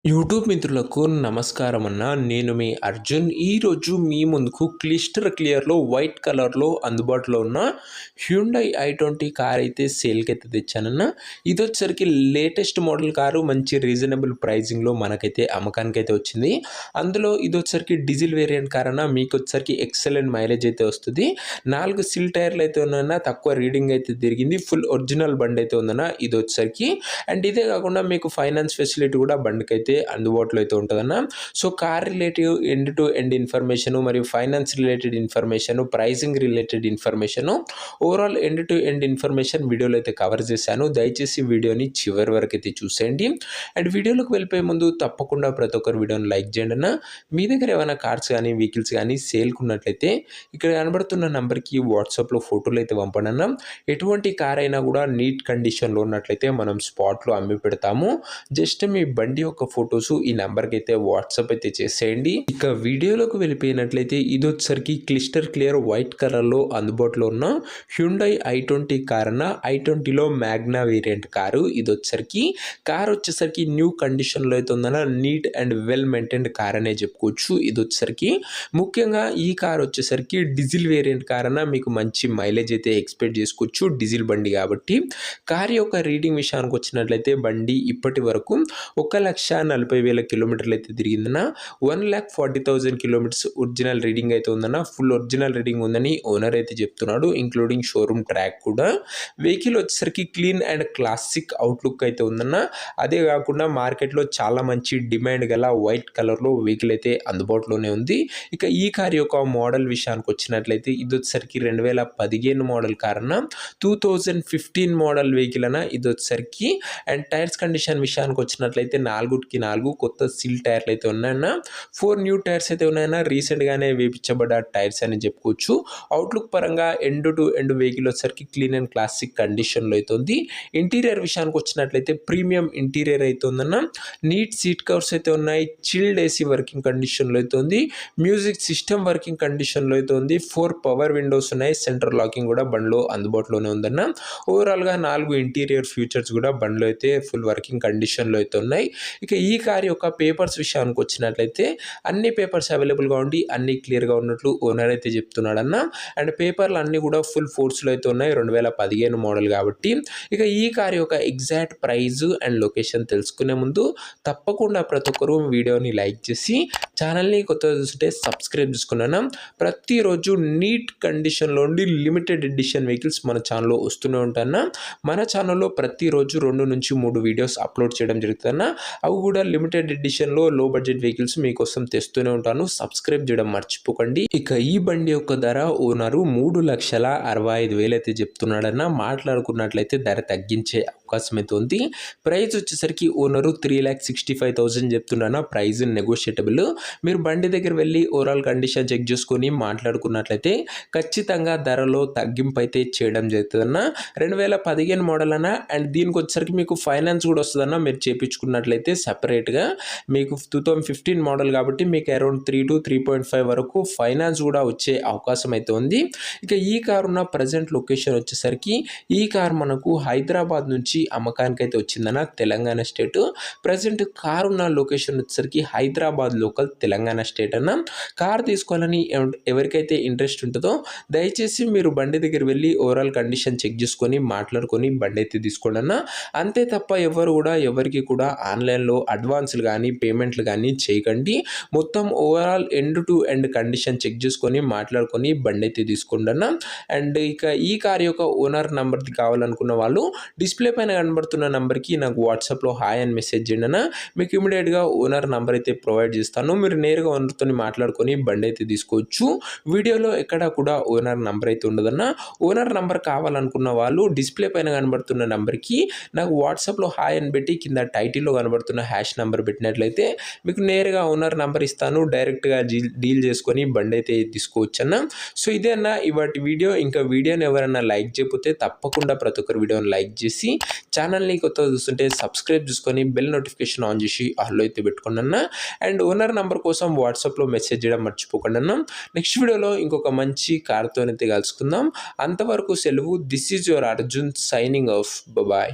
YouTube మిత్రులకు నమస్కారం అన్న. నేను మీ అర్జున్. ఈరోజు మీ ముందుకు క్లిస్టర్ క్లియర్లో వైట్ కలర్లో అందుబాటులో ఉన్న హ్యుండై i20 కార్ అయితే సేల్కి అయితే తెచ్చానన్న. ఇది వచ్చేసరికి లేటెస్ట్ మోడల్ కారు, మంచి రీజనబుల్ ప్రైజింగ్లో మనకైతే అమ్మకానికి అయితే వచ్చింది. అందులో ఇది వచ్చేసరికి డీజిల్ వేరియంట్ కార్ అన్న. మీకు వచ్చేసరికి ఎక్సలెంట్ మైలేజ్ అయితే వస్తుంది. 4 సిల్ టైర్లు అయితే ఉన్నాయన్న. తక్కువ రీడింగ్ అయితే తిరిగింది. ఫుల్ ఒరిజినల్ బండి అయితే ఉందన్న ఇది వచ్చేసరికి. అండ్ ఇదే కాకుండా మీకు ఫైనాన్స్ ఫెసిలిటీ కూడా బండికి అయితే అందుబాటులో అయితే ఉంటుందన్న. So car relative end to end information మరియు finance related information, pricing related information, overall end to end information వీడియోలో అయితే కవర్ చేశాను. దయచేసి వీడియోని చివరి వరకు అయితే చూసేయండి. అండ్ వీడియోలోకి వెళ్ళిపోయే ముందు తప్పకుండా ప్రతి ఒక్కరు వీడియోని లైక్ చేయండి అన్న. మీ దగ్గర ఏమైనా కార్స్ కానీ వెహికల్స్ కానీ సేల్కి ఉన్నట్లయితే ఇక్కడ కనబడుతున్న నెంబర్కి వాట్సాప్లో ఫోటోలు అయితే పంపండి అన్న. ఎటువంటి కార్ అయినా కూడా నీట్ కండిషన్లో ఉన్నట్లయితే మనం స్పాట్లో అమ్మి పెడతాము. జస్ట్ మీ బండి యొక్క ఫొటోస్ ఈ నెంబర్కి అయితే వాట్సాప్ అయితే చేసేయండి. ఇక వీడియోలోకి వెళ్ళిపోయినట్లయితే ఇది వచ్చేసరికి క్లిస్టర్ క్లియర్ వైట్ కలర్లో అందుబాటులో ఉన్న హ్యుండై i20 కార్ అన్న. i20లో మ్యాగ్నా వేరియంట్ కారు. ఇది వచ్చేసరికి కార్ వచ్చేసరికి న్యూ కండిషన్లో అయితే ఉందన్న. Neat and well maintained car అనే చెప్పుకోవచ్చు. ఇది వచ్చేసరికి ముఖ్యంగా ఈ కార్ వచ్చేసరికి డీజిల్ వేరియంట్ కార్ అన్న. మీకు మంచి మైలేజ్ అయితే ఎక్స్పెక్ట్ చేసుకోవచ్చు డీజిల్ బండి కాబట్టి. కార్ యొక్క రీడింగ్ విషయానికి వచ్చినట్లయితే బండి ఇప్పటి వరకు 1,40,000 కిలోమీటర్లు అయితే తిరిగిందన్న. 1,40,000 కిలోమీటర్స్ ఒరిజినల్ రీడింగ్ అయితే ఉందన్న. ఫుల్ ఒరిజినల్ రీడింగ్ ఉందని ఓనర్ అయితే చెప్తున్నాడు, ఇంక్లూడింగ్ షోరూమ్ ట్రాక్ కూడా. వెహికల్ వచ్చేసరికి క్లీన్ అండ్ క్లాసిక్ అవుట్లుక్ అయితే ఉందన్న. అదే కాకుండా మార్కెట్లో చాలా మంచి డిమాండ్ గల వైట్ కలర్లో వెహికల్ అయితే అందుబాటులోనే ఉంది. ఇక ఈ కార్ యొక్క మోడల్ విషయానికి వచ్చినట్లయితే ఇది వచ్చేసరికి 2015 మోడల్ కార్ అన్న. 2015 మోడల్ వెహికల్ అన్న ఇది వచ్చేసరికి. అండ్ టైర్స్ కండిషన్ విషయానికి వచ్చినట్లయితే 4కి 4 కొత్త సిల్ టైర్లు అయితే ఉన్నాయన్న. 4 న్యూ టైర్స్ అయితే ఉన్నాయన్న. రీసెంట్గానే వేపించబడ్డ టైర్స్ అని చెప్పుకోవచ్చు. అవుట్లుక్ పరంగా ఎండ్ టు ఎండ్ వెహికల్ వచ్చేసరికి క్లీన్ అండ్ క్లాసిక్ కండిషన్లో అయితే ఉంది. ఇంటీరియర్ విషయానికి వచ్చినట్లయితే ప్రీమియం ఇంటీరియర్ అయితే ఉందన్న. నీట్ సీట్ కవర్స్ అయితే ఉన్నాయి. చిల్డ్ ఏసీ వర్కింగ్ కండిషన్లో అయితే ఉంది. మ్యూజిక్ సిస్టమ్ వర్కింగ్ కండిషన్లో అయితే ఉంది. 4 పవర్ విండోస్ ఉన్నాయి. సెంటర్ లాకింగ్ కూడా బండిలో అందుబాటులోనే ఉందన్న. ఓవరాల్గా 4 ఇంటీరియర్ ఫీచర్స్ కూడా బండిలో అయితే ఫుల్ వర్కింగ్ కండిషన్లో అయితే ఉన్నాయి. ఇక ఈ కార్ యొక్క పేపర్స్ విషయానికి వచ్చినట్లయితే అన్ని పేపర్స్ అవైలబుల్గా ఉండి అన్ని క్లియర్గా ఉన్నట్లు ఓనర్ అయితే చెప్తున్నాడన్న. అండ్ పేపర్లు అన్నీ కూడా ఫుల్ ఫోర్స్లో అయితే ఉన్నాయి. 2015 మోడల్ కాబట్టి. ఇక ఈ కార్ యొక్క ఎగ్జాక్ట్ ప్రైజ్ అండ్ లొకేషన్ తెలుసుకునే ముందు తప్పకుండా ప్రతి ఒక్కరు వీడియోని లైక్ చేసి ఛానల్ని కొత్తగా చూస్తుంటే సబ్స్క్రైబ్ చేసుకున్నాను. ప్రతిరోజు నీట్ కండిషన్లో ఉండి లిమిటెడ్ ఎడిషన్ వెహికల్స్ మన ఛానల్లో వస్తూనే ఉంటాను. మన ఛానల్లో ప్రతిరోజు 2 నుంచి 3 వీడియోస్ అప్లోడ్ చేయడం జరుగుతుందన్న. అవి కూడా లిమిటెడ్ ఎడిషన్లో లో బడ్జెట్ వెహికల్స్ మీకోసం తెస్తూనే ఉంటాను. సబ్స్క్రైబ్ చేయడం మర్చిపోకండి. ఇక ఈ బండి యొక్క ధర ఓనరు 3,65,000 అయితే చెప్తున్నాడన్న. మాట్లాడుకున్నట్లయితే ధర తగ్గించే అవకాశం అయితే ఉంది. ప్రైస్ వచ్చేసరికి ఓనరు 3,65,000 చెప్తున్నాను. ప్రైస్ నెగోషియటబుల్. మీరు బండి దగ్గర వెళ్ళి ఓవరాల్ కండిషన్ చెక్ చేసుకొని మాట్లాడుకున్నట్లయితే ఖచ్చితంగా ధరలో తగ్గింపు అయితే చేయడం జరుగుతుందన్న. 2015 మోడల్ అన్న. అండ్ దీనికి వచ్చేసరికి మీకు ఫైనాన్స్ కూడా వస్తుందన్న. మీరు చేయించుకున్నట్లయితే సపరేట్గా మీకు 2015 మోడల్ కాబట్టి మీకు అరౌండ్ 3 to 3.5 వరకు ఫైనాన్స్ కూడా వచ్చే అవకాశం అయితే ఉంది. ఇక ఈ కార్ ఉన్న ప్రజెంట్ లొకేషన్ వచ్చేసరికి ఈ కార్ మనకు హైదరాబాద్ నుంచి అమ్మకానికి అయితే వచ్చిందన్న. తెలంగాణ స్టేట్. ప్రజెంట్ కార్ ఉన్న లొకేషన్ వచ్చేసరికి హైదరాబాద్ లోకల్, తెలంగాణ స్టేట్ అన్న. కార్ తీసుకోవాలని ఎవరికైతే ఇంట్రెస్ట్ ఉంటుందో దయచేసి మీరు బండి దగ్గర వెళ్ళి ఓవరాల్ కండిషన్ చెక్ చేసుకొని మాట్లాడుకొని బండి అయితే తీసుకోండి అన్న. అంతే తప్ప ఎవరికి కూడా ఆన్లైన్లో అడ్వాన్స్లు కానీ పేమెంట్లు కానీ చేయకండి. మొత్తం overall end to end condition check చేసుకొని మాట్లాడుకొని బండి అయితే తీసుకోండి అన్న. అండ్ ఇక ఈ కార్ యొక్క ఓనర్ నెంబర్ది కావాలనుకున్న వాళ్ళు డిస్ప్లే పైన కనబడుతున్న నెంబర్కి నాకు వాట్సాప్లో హాయ్ అని మెసేజ్ చేయండి అన్న. మీకు ఇమీడియట్గా ఓనర్ నెంబర్ అయితే ప్రొవైడ్ చేస్తాను. మీరు నేరుగా ఓనర్తో మాట్లాడుకొని బండి అయితే తీసుకోవచ్చు. వీడియోలో ఎక్కడ కూడా ఓనర్ నెంబర్ అయితే ఉండదన్న. ఓనర్ నెంబర్ కావాలనుకున్న వాళ్ళు డిస్ప్లే పైన కనబడుతున్న నెంబర్కి నాకు వాట్సాప్లో హాయ్ అని పెట్టి కింద టైటిల్లో కనబడుతున్న హ్యాష్ నెంబర్ పెట్టినట్లయితే మీకు నేరుగా ఓనర్ నెంబర్ ఇస్తాను. డైరెక్ట్గా డీల్ చేసుకొని బండి అయితే తీసుకోవచ్చు అన్న. సో ఇదే అన్న ఇవాటి వీడియో. ఇంకా వీడియోని ఎవరైనా లైక్ చేయకపోతే తప్పకుండా ప్రతి ఒక్కరు వీడియోని లైక్ చేసి ఛానల్ని కొత్తగా చూస్తుంటే సబ్స్క్రైబ్ చేసుకొని బెల్ నోటిఫికేషన్ ఆన్ చేసి ఆల్లో అయితే పెట్టుకోండి అన్న. అండ్ ఓనర్ నెంబర్ కోసం వాట్సాప్లో మెసేజ్ చేయడం మర్చిపోకండి అన్న. నెక్స్ట్ వీడియోలో ఇంకొక మంచి కార్తో అయితే కలుసుకుందాం. అంతవరకు సెలవు. This is your Arjun signing off. Bye.